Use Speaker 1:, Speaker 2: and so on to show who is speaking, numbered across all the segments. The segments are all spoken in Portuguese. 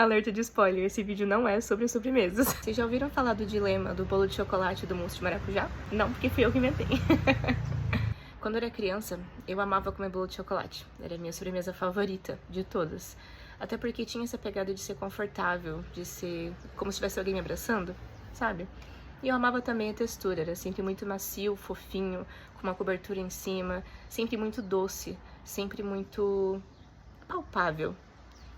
Speaker 1: Alerta de spoiler, esse vídeo não é sobre sobremesas. Vocês já ouviram falar do dilema do bolo de chocolate e do mousse de maracujá? Não, porque fui eu que inventei. Quando eu era criança, eu amava comer bolo de chocolate. Era a minha sobremesa favorita de todas. Até porque tinha essa pegada de ser confortável, de ser como se tivesse alguém me abraçando, sabe? E eu amava também a textura, era sempre muito macio, fofinho, com uma cobertura em cima, sempre muito doce, sempre muito palpável.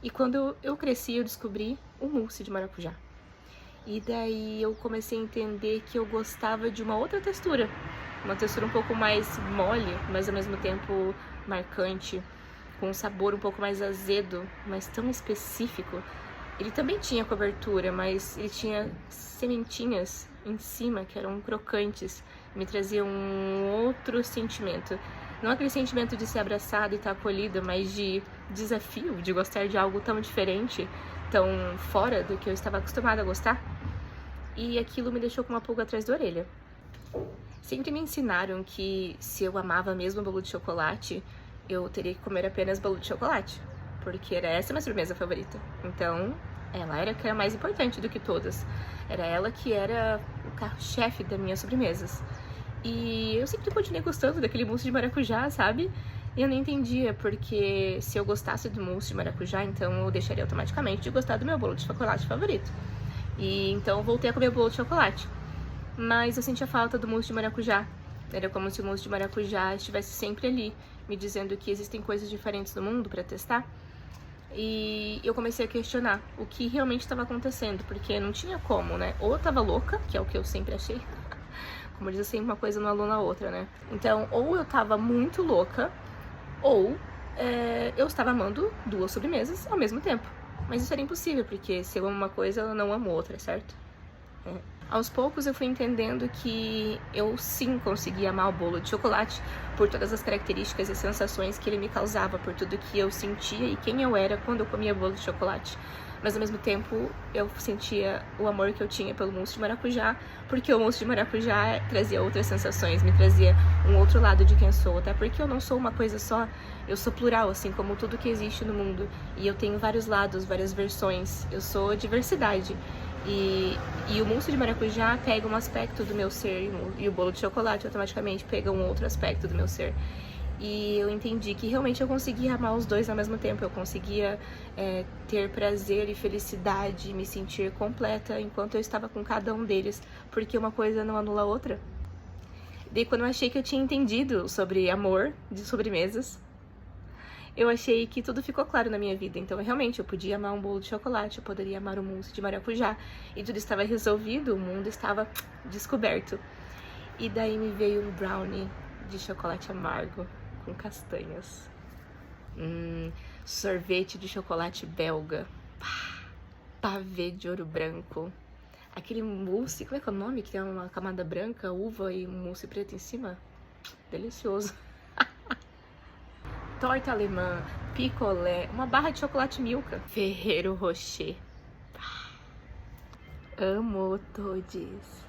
Speaker 1: E quando eu cresci, eu descobri o mousse de maracujá. E daí eu comecei a entender que eu gostava de uma outra textura. Uma textura um pouco mais mole, mas ao mesmo tempo marcante, com um sabor um pouco mais azedo, mas tão específico. Ele também tinha cobertura, mas ele tinha sementinhas em cima que eram crocantes, me traziam um outro sentimento. Não aquele sentimento de ser abraçada e estar acolhida, mas de desafio, de gostar de algo tão diferente, tão fora do que eu estava acostumada a gostar. E aquilo me deixou com uma pulga atrás da orelha. Sempre me ensinaram que se eu amava mesmo bolo de chocolate, eu teria que comer apenas bolo de chocolate, porque era essa a minha sobremesa favorita. Então, ela era que era mais importante do que todas. Era ela que era o carro-chefe das minhas sobremesas. E eu sempre continuei gostando daquele mousse de maracujá, sabe? E eu não entendia, porque se eu gostasse do mousse de maracujá, então eu deixaria automaticamente de gostar do meu bolo de chocolate favorito. E então eu voltei a comer bolo de chocolate. Mas eu sentia falta do mousse de maracujá. Era como se o mousse de maracujá estivesse sempre ali, me dizendo que existem coisas diferentes no mundo para testar. E eu comecei a questionar o que realmente estava acontecendo, porque não tinha como, né? Ou eu tava louca, que é o que eu sempre achei. Como diz assim, uma coisa não anula a outra, né? Então, ou eu tava muito louca, ou eu estava amando duas sobremesas ao mesmo tempo. Mas isso era impossível, porque se eu amo uma coisa, eu não amo outra, certo? Aos poucos eu fui entendendo que eu sim conseguia amar o bolo de chocolate por todas as características e sensações que ele me causava, por tudo que eu sentia e quem eu era quando eu comia bolo de chocolate. Mas ao mesmo tempo eu sentia o amor que eu tinha pelo mousse de maracujá, porque o mousse de maracujá trazia outras sensações, me trazia um outro lado de quem eu sou, até porque eu não sou uma coisa só, eu sou plural, assim como tudo que existe no mundo, e eu tenho vários lados, várias versões, eu sou diversidade. E o mousse de maracujá pega um aspecto do meu ser, e o bolo de chocolate automaticamente pega um outro aspecto do meu ser. E eu entendi que realmente eu conseguia amar os dois ao mesmo tempo, eu conseguia ter prazer e felicidade, me sentir completa enquanto eu estava com cada um deles, porque uma coisa não anula a outra. Daí quando eu achei que eu tinha entendido sobre amor de sobremesas, eu achei que tudo ficou claro na minha vida. Então, realmente, eu podia amar um bolo de chocolate, eu poderia amar um mousse de maracujá. E tudo estava resolvido, o mundo estava descoberto. E daí me veio um brownie de chocolate amargo com castanhas. Sorvete de chocolate belga. Pavê de ouro branco. Aquele mousse, como é que é o nome? Que tem uma camada branca, uva e um mousse preto em cima. Delicioso. Torta alemã, picolé, uma barra de chocolate Milka, Ferrero Rocher. Amo todos.